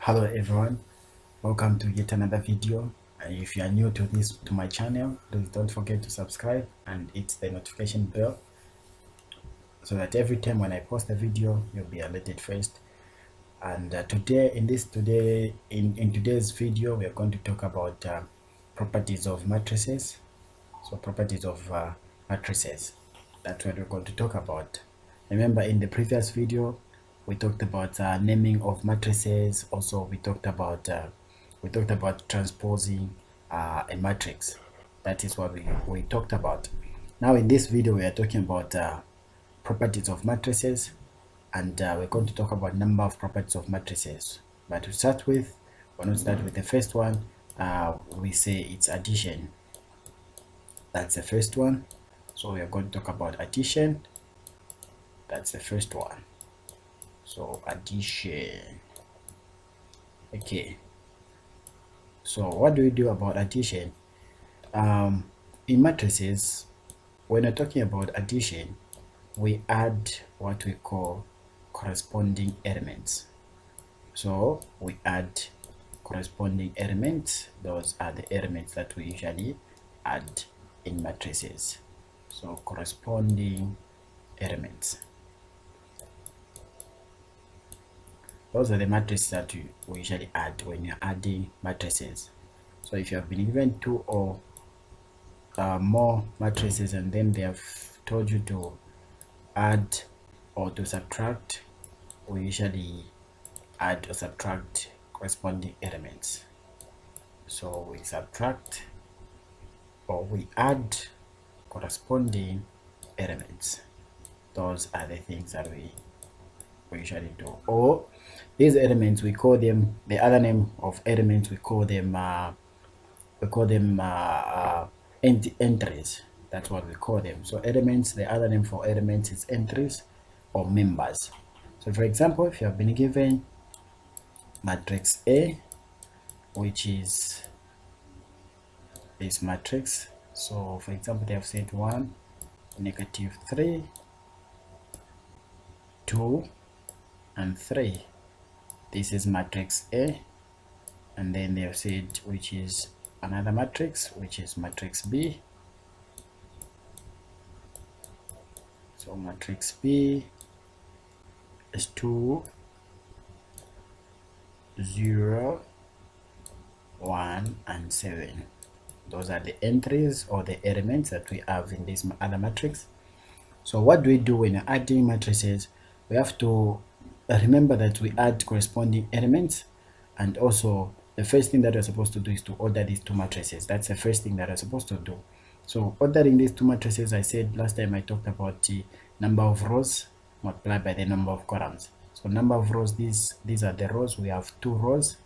Hello everyone, welcome to yet another video. If you are new to my channel, please don't forget to subscribe and hit the notification bell so that every time when I post a video you'll be alerted first. And in today's video we are going to talk about properties of matrices. So properties of matrices, that's what we're going to talk about. Remember, in the previous video we talked about naming of matrices. Also we talked about transposing a matrix. That is what we talked about. Now in this video we are talking about properties of matrices, and we're going to talk about number of properties of matrices. But to start with, we're going to start with the first one. We say it's addition. That's the first one. So we are going to talk about addition. That's the first one. So addition. Okay. So what do we do about addition? In matrices, when we're talking about addition, we add what we call corresponding elements. So we add corresponding elements. Those are the elements that we usually add in matrices. So corresponding elements, those are the matrices that we usually add when you're adding matrices. So if you have been given two or more matrices and then they have told you to add or to subtract, we usually add or subtract corresponding elements. So we subtract or we add corresponding elements. Those are the things that we usually do. Or these elements, we call them, the other name of elements, we call them entries. That's what we call them. So elements, the other name for elements is entries or members. So for example, if you have been given matrix A, which is this matrix, so for example they have said 1, -3, 2 and 3. This is matrix A, and then they have said which is another matrix, which is matrix B. So matrix B is 2, 0, 1 and 7. Those are the entries or the elements that we have in this other matrix. So what do we do when you're adding matrices? We have to remember that we add corresponding elements, and also the first thing that we're supposed to do is to order these two matrices. That's the first thing that we're supposed to do. So ordering these two matrices, I said last time I talked about the number of rows multiplied by the number of columns. So number of rows, these are the rows. We have 2 rows,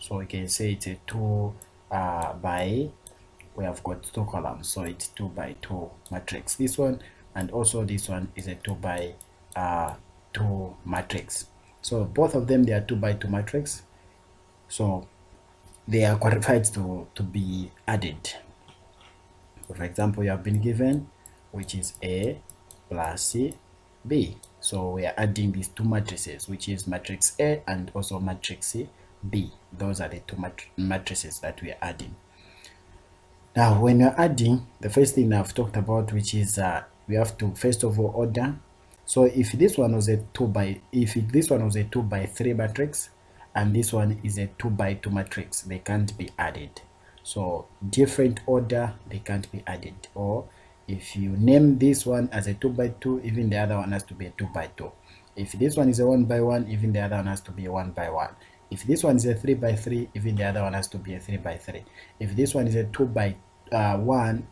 so we can say it's a 2 by, we have got 2 columns, so it's 2 by 2 matrix, this one, and also this one is a 2 by 2 matrix. So both of them, they are 2 by 2 matrix, so they are qualified to be added. For example, you have been given which is A plus B, so we are adding these two matrices, which is matrix A and also matrix B. Those are the two matrices that we are adding. Now when you're adding, the first thing I've talked about, which is we have to first of all order. So if this one was a 2 by 3 matrix and this one is a 2 by 2 matrix, they can't be added. So different order, they can't be added. Or if you name this one as a 2 by 2, even the other one has to be a 2 by 2. If this one is a 1 by 1, even the other one has to be a 1 by 1. If this one is a 3 by 3, even the other one has to be a 3 by 3. If this one is a 2 by 1,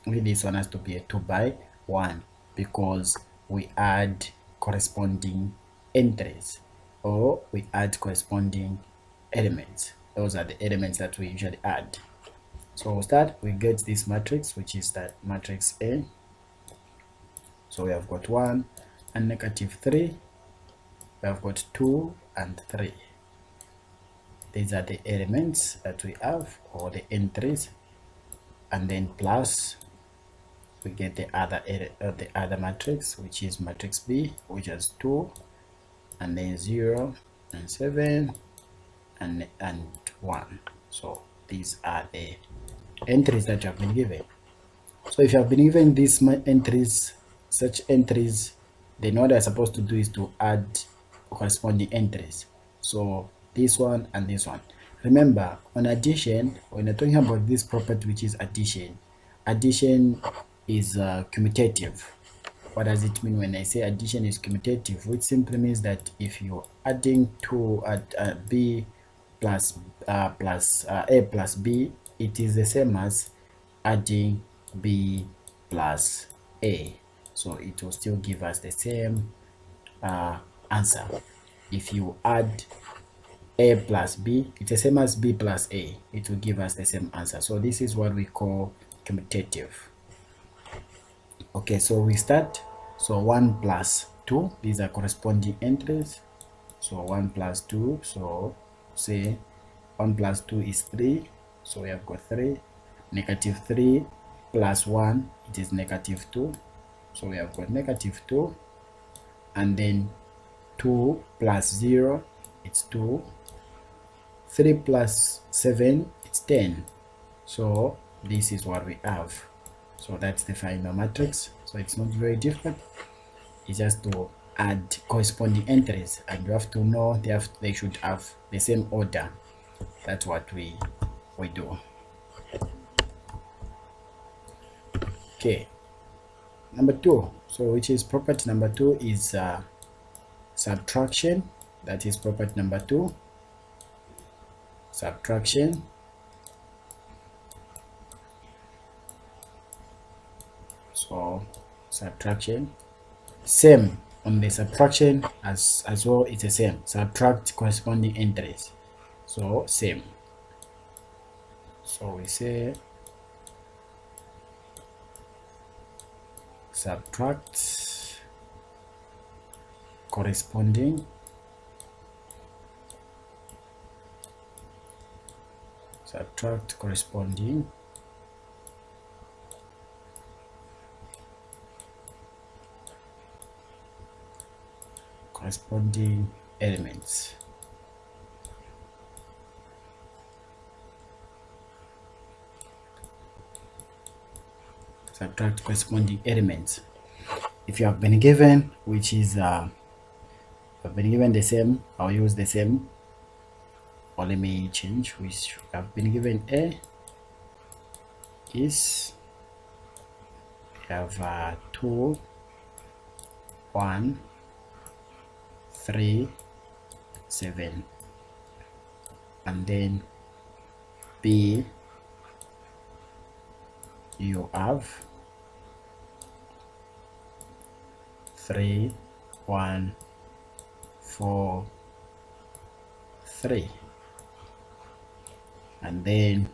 even this one has to be a 2 by 1, because we add corresponding entries or we add corresponding elements. Those are the elements that we usually add. So we'll start, we get this matrix, which is that matrix A. So we have got 1 and -3, we have got 2 and 3. These are the elements that we have, or the entries, and then plus we get the other matrix, which is matrix B, which has 2 and then 0 and 7 and 1. So these are the entries that you have been given. So if you have been given these entries, such entries, then what you're supposed to do is to add corresponding entries. So this one and this one. Remember, on addition, when you're talking about this property, which is addition, addition is commutative. What does it mean when I say addition is commutative? Which simply means that if you're adding to b plus a plus b, it is the same as adding b plus a. So it will still give us the same answer. If you add a plus b, it's the same as b plus a. It will give us the same answer. So this is what we call commutative. Okay, so we start. So 1 plus 2, these are corresponding entries. So 1 plus 2, so say 1 plus 2 is 3. So we have got 3. Negative 3 plus 1, it is negative 2. So we have got negative 2. And then 2 plus 0, it's 2. 3 plus 7, it's 10. So this is what we have. So that's the final matrix. So it's not very difficult. It's just to add corresponding entries, and you have to know they should have the same order. That's what we do. Okay, number 2. So which is property number 2 is subtraction. That is property number 2. Subtraction. So subtraction, same on the subtraction as well, it's the same. Subtract corresponding entries, so same. So we say subtract corresponding elements. Subtract corresponding elements. If you have been given, which is have been given the same, I'll use the same, or let me change. Which have been given a is, we have 2 1 3 7, and then b you have 3 1 4 3, and then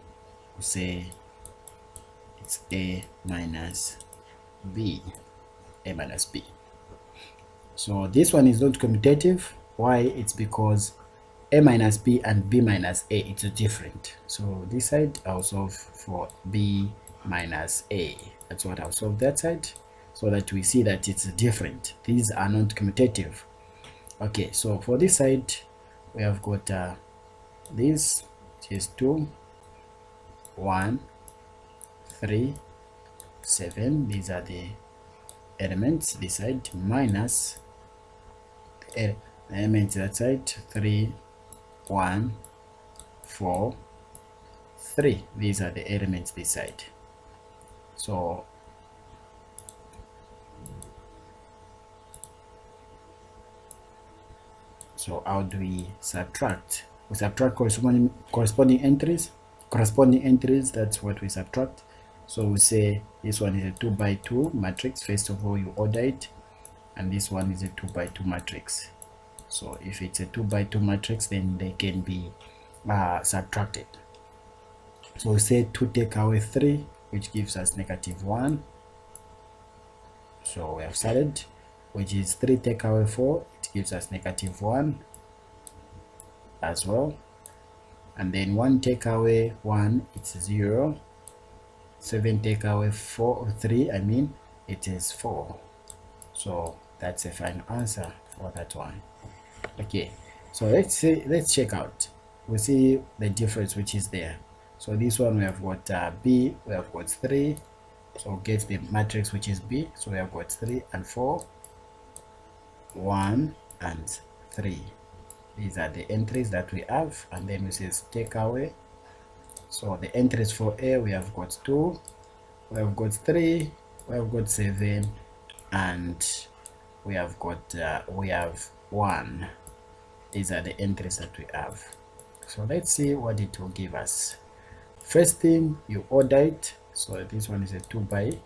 we say it's a minus b. So this one is not commutative. Why? It's because a minus b and b minus a, it's different. So this side I'll solve for b minus a. That's what I'll solve that side, so that we see that it's different. These are not commutative. Okay, so for this side we have got this, which is 2 1 3 7. These are the elements this side, minus the elements that side, 3 1 4 3. These are the elements this side. So how do we subtract? We subtract corresponding entries. That's what we subtract. So we say this one is a 2 by 2 matrix. First of all, you order it, and this one is a 2 by 2 matrix. So if it's a 2 by 2 matrix, then they can be subtracted. So we say 2 take away 3, which gives us -1. So we have started, which is 3 take away 4, it gives us -1 as well. And then 1 take away 1, it's 0. 7 take away 3, I mean, it is 4. So that's the final answer for that one. Okay, so let's check out. we see the difference which is there. So this one we have got B, we have got 3, so get the matrix which is B. So we have got 3 and 4, 1 and 3. These are the entries that we have, and then we says take away. So the entries for A, we have got 2, we have got 3, we have got 7, and we have 1. These are the entries that we have. So let's see what it will give us. First thing, you order it. So this one is a 2 by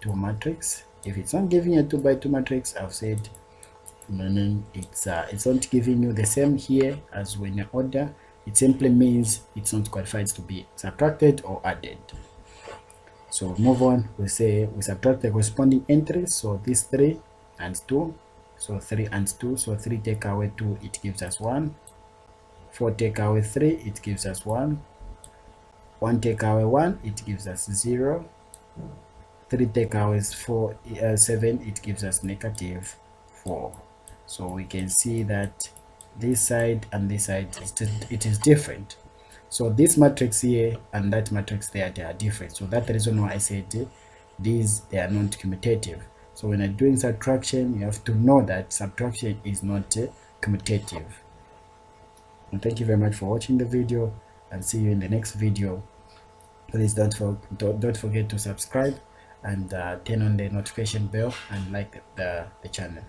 2 matrix. If it's not giving a 2 by 2 matrix, I've said meaning it's not giving you the same here as when you order. It simply means it's not qualified to be subtracted or added. So move on, we say we subtract the corresponding entries. So this 3 and 2, so 3 and 2, so 3 take away 2, it gives us 1. 4 take away 3, it gives us 1. 1 take away 1, it gives us 0. 3 take away 7, it gives us negative 4. So we can see that this side and this side, it is different. So this matrix here and that matrix there, they are different. So that's the reason why I said these, they are not commutative. So when I'm doing subtraction, you have to know that subtraction is not commutative. And thank you very much for watching the video, and see you in the next video. Please don't forget to subscribe and turn on the notification bell and like the channel.